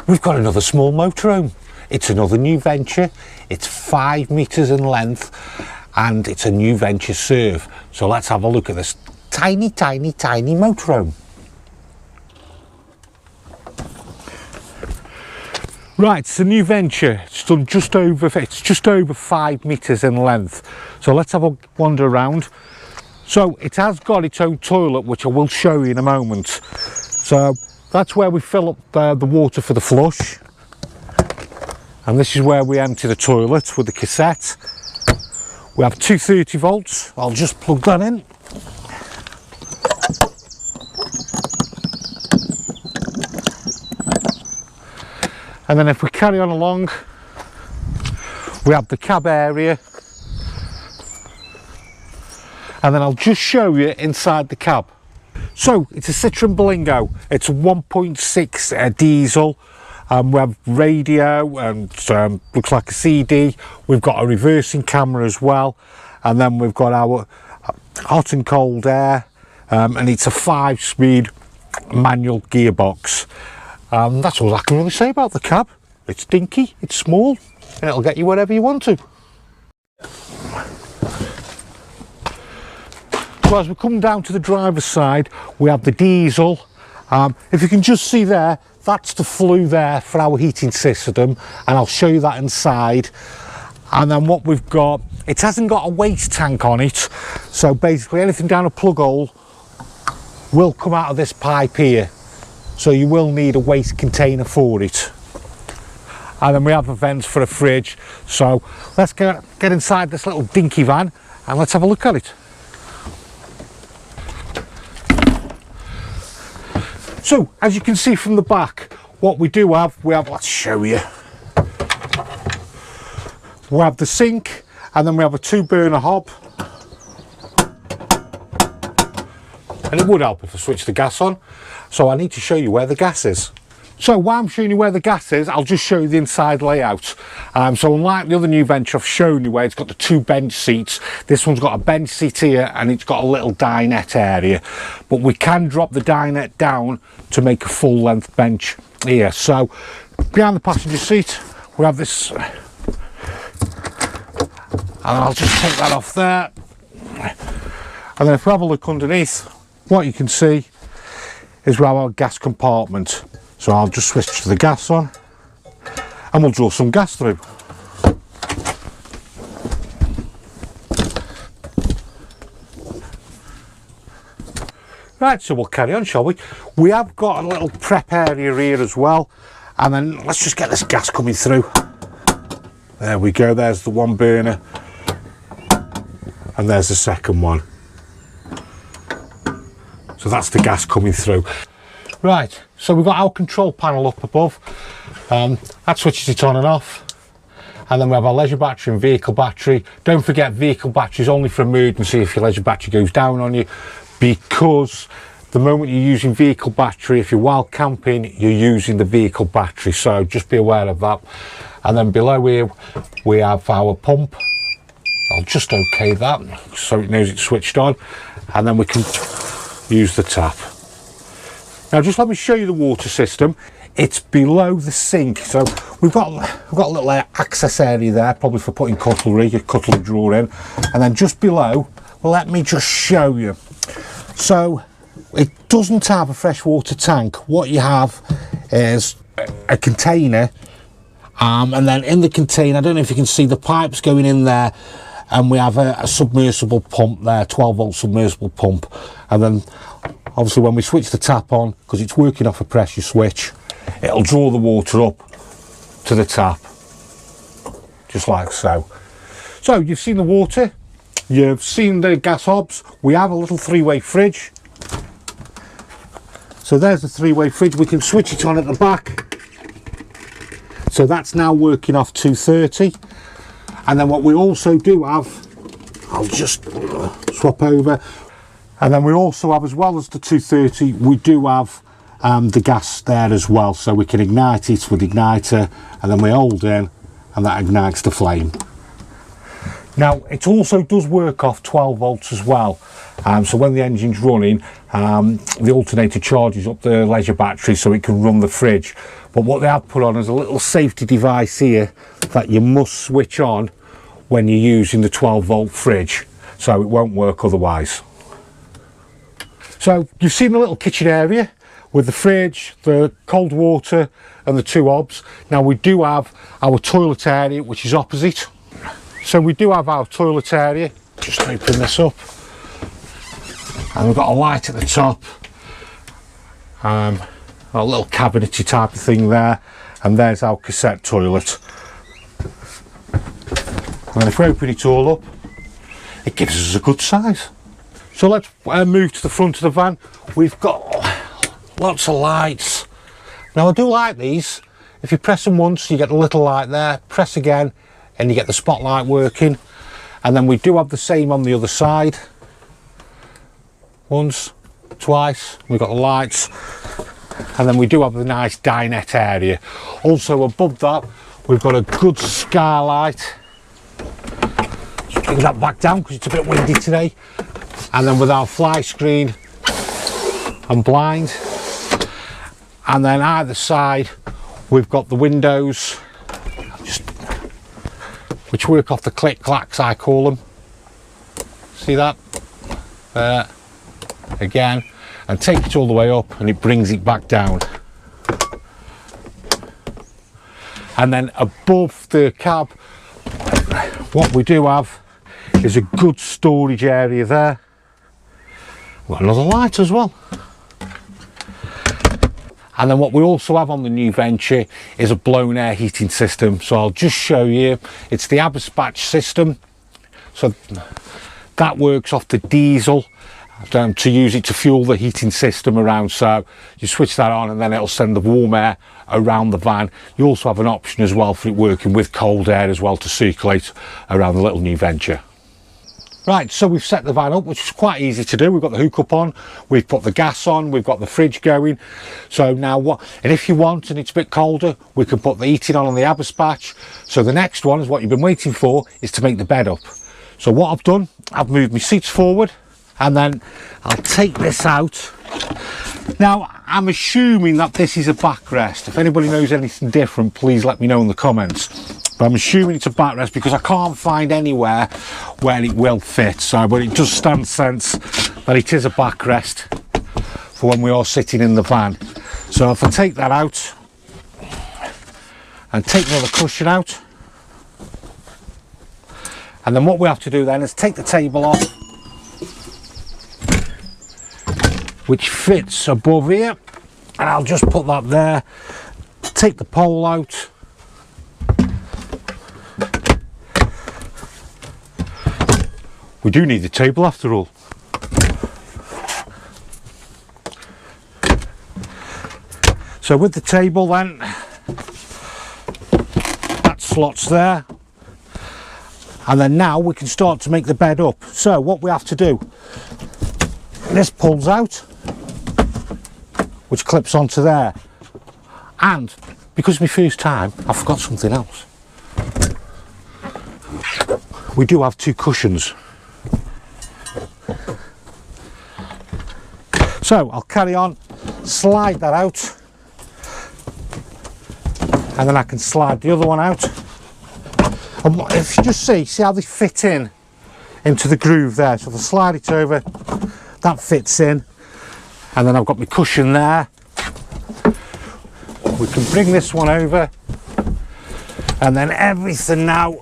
We've got another small motorhome. It's another Nu Venture. It's 5 metres in length and it's a Nu Venture Surf. So let's have a look at this tiny motorhome. Right, it's a Nu Venture. It's done just over 5 metres in length. So let's have a wander around. So it has got its own toilet, which I will show you in a moment. So that's where we fill up the water for the flush. And this is where we empty the toilet with the cassette. We have 230 volts. I'll just plug that in. And then if we carry on along, we have the cab area. And then I'll just show you inside the cab. So it's a Citroen Berlingo. It's a 1.6 diesel. We have radio and looks like a CD. We've got a reversing camera as well. And then we've got our hot and cold air. And it's a 5-speed manual gearbox. That's all I can really say about the cab. It's dinky, it's small, and it'll get you wherever you want to. So as we come down to the driver's side, we have the diesel. If you can just see there, that's the flue there for our heating system, and I'll show you that inside. And then what we've got, it hasn't got a waste tank on it, so basically anything down a plug hole will come out of this pipe here. So you will need a waste container for it. And then we have a vent for a fridge. So let's get inside this little dinky van and let's have a look at it. So as you can see from the back, what we have, let's show you. We have the sink, and then we have a 2-burner hob. And it would help if I switch the gas on. So I need to show you where the gas is. So while I'm showing you where the gas is, I'll just show you the inside layout. So unlike the other Nu Venture, I've shown you where it's got the 2 bench seats. This one's got a bench seat here and it's got a little dinette area. But we can drop the dinette down to make a full length bench here. So behind the passenger seat, we have this. And I'll just take that off there. And then if we have a look underneath, what you can see is we have our gas compartment. So I'll just switch the gas on and we'll draw some gas through. Right, so we'll carry on, shall we? We have got a little prep area here as well, and then let's just get this gas coming through. There we go, there's the 1 burner and there's the second one. So that's the gas coming through. Right, so we've got our control panel up above. That switches it on and off. And then we have our leisure battery and vehicle battery. Don't forget, vehicle battery is only for emergency if your leisure battery goes down on you, because the moment you're using vehicle battery, if you're wild camping, you're using the vehicle battery. So just be aware of that. And then below here, we have our pump. I'll just OK that so it knows it's switched on. And then we can use the tap. Now just let me show you the water system. It's below the sink, so we've got a little access area there, probably for putting cutlery, your cutlery drawer in. And then just below, let me just show you. So it doesn't have a freshwater tank. What you have is a container, and then in the container, I don't know if you can see the pipes going in there, and we have a submersible pump there, 12-volt submersible pump. And then obviously when we switch the tap on, because it's working off a pressure switch, it'll draw the water up to the tap, just like so. So you've seen the water, you've seen the gas hobs. We have a little 3-way fridge. So there's the 3-way fridge. We can switch it on at the back. So that's now working off 230. And then what we also do have, I'll just swap over. And then we also have, as well as the 230, we do have the gas there as well. So we can ignite it with the igniter, and then we hold in and that ignites the flame. Now it also does work off 12 volts as well, so when the engine's running, the alternator charges up the leisure battery so it can run the fridge. But what they have put on is a little safety device here that you must switch on when you're using the 12 volt fridge, so it won't work otherwise. So you've seen the little kitchen area with the fridge, the cold water and the 2 hobs. Now we do have our toilet area which is opposite. So we do have our toilet area, just open this up, and we've got a light at the top, a little cabinety type of thing there, and there's our cassette toilet. And if we open it all up, it gives us a good size. So let's move to the front of the van. We've got lots of lights. Now I do like these. If you press them once, you get a little light there, press again, and you get the spotlight working. And then we do have the same on the other side. Once, twice, we've got the lights. And then we do have the nice dinette area. Also above that, we've got a good skylight. Just bring that back down because it's a bit windy today. And then with our fly screen and blind. And then either side, we've got the windows, which work off the click clacks, I call them. See that? There. Again. And take it all the way up and it brings it back down. And then above the cab, what we do have is a good storage area there. We've got another light as well. And then what we also have on the Nu Venture is a blown air heating system. So I'll just show you. It's the Abasbatch system. So that works off the diesel to use it to fuel the heating system around. So you switch that on and then it'll send the warm air around the van. You also have an option as well for it working with cold air as well to circulate around the little Nu Venture. Right, so we've set the van up, which is quite easy to do. We've got the hookup on, we've put the gas on, we've got the fridge going. So now what, and if you want and it's a bit colder, we can put the heating on the Abasbatch. So the next one is what you've been waiting for, is to make the bed up. So what I've done, I've moved my seats forward and then I'll take this out. Now, I'm assuming that this is a backrest. If anybody knows anything different, please let me know in the comments. But I'm assuming it's a backrest because I can't find anywhere where it will fit. So, but it does stand sense that it is a backrest for when we are sitting in the van. So if I take that out and take another cushion out, and then what we have to do then is take the table off, which fits above here, and I'll just put that there, take the pole out, we do need the table after all. So with the table then, that slots there, and then now we can start to make the bed up. So what we have to do, this pulls out, which clips onto there, and because it's my first time, I forgot something else. We do have 2 cushions. So I'll carry on, slide that out, and then I can slide the other one out. And if you just see how they fit into the groove there. So if I slide it over, that fits in, and then I've got my cushion there. We can bring this one over, and then everything now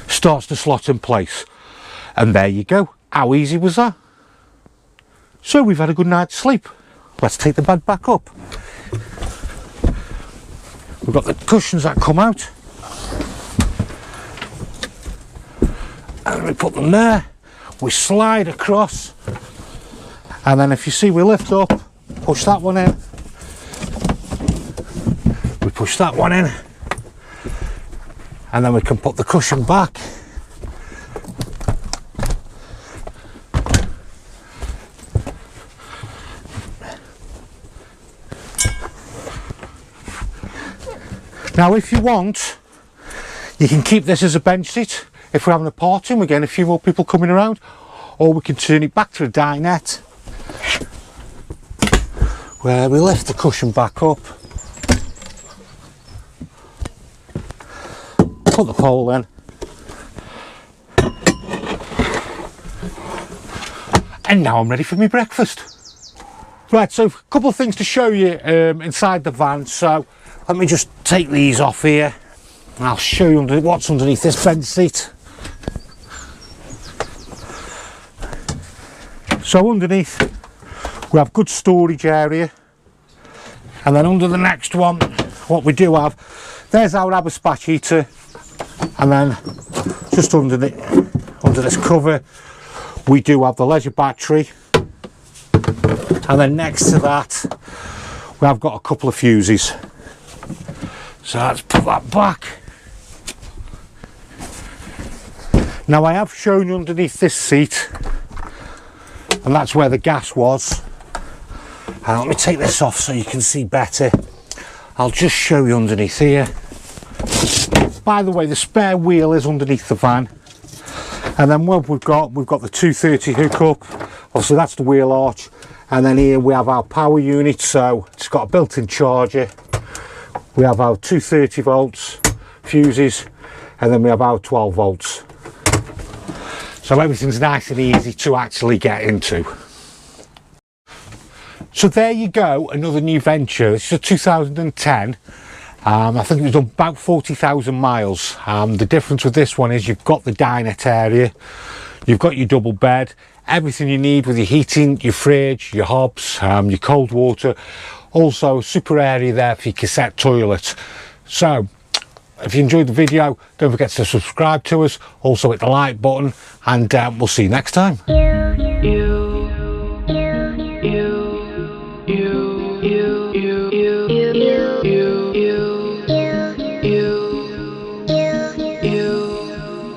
starts to slot in place. And there you go. How easy was that? So we've had a good night's sleep. Let's take the bed back up. We've got the cushions that come out, and we put them there. We slide across, and then if you see, we lift up, push that one in, we push that one in, and then we can put the cushion back. Now if you want, you can keep this as a bench seat. If we're having a party and we're getting a few more people coming around, or we can turn it back to a dinette, where we lift the cushion back up, put the pole in, and now I'm ready for my breakfast. Right, so a couple of things to show you inside the van. So let me just take these off here and I'll show you what's underneath this bench seat. So underneath we have good storage area, and then under the next one what we do have, there's our Abaspache heater, and then just under this cover we do have the leisure battery, and then next to that we have got a couple of fuses. So let's put that back. Now I have shown you underneath this seat, and that's where the gas was. And let me take this off so you can see better. I'll just show you underneath here. By the way, the spare wheel is underneath the van, and then what we've got the 230 hookup. Obviously that's the wheel arch, and then here we have our power unit, so it's got a built-in charger. We have our 230 volts fuses, and then we have our 12 volts. So everything's nice and easy to actually get into. So there you go, another Nu Venture. This is a 2010. I think it was done about 40,000 miles. The difference with this one is you've got the dinette area, you've got your double bed, everything you need with your heating, your fridge, your hobs, your cold water. Also super area there for your cassette toilet. So if you enjoyed the video, don't forget to subscribe to us, also hit the like button, and we'll see you next time.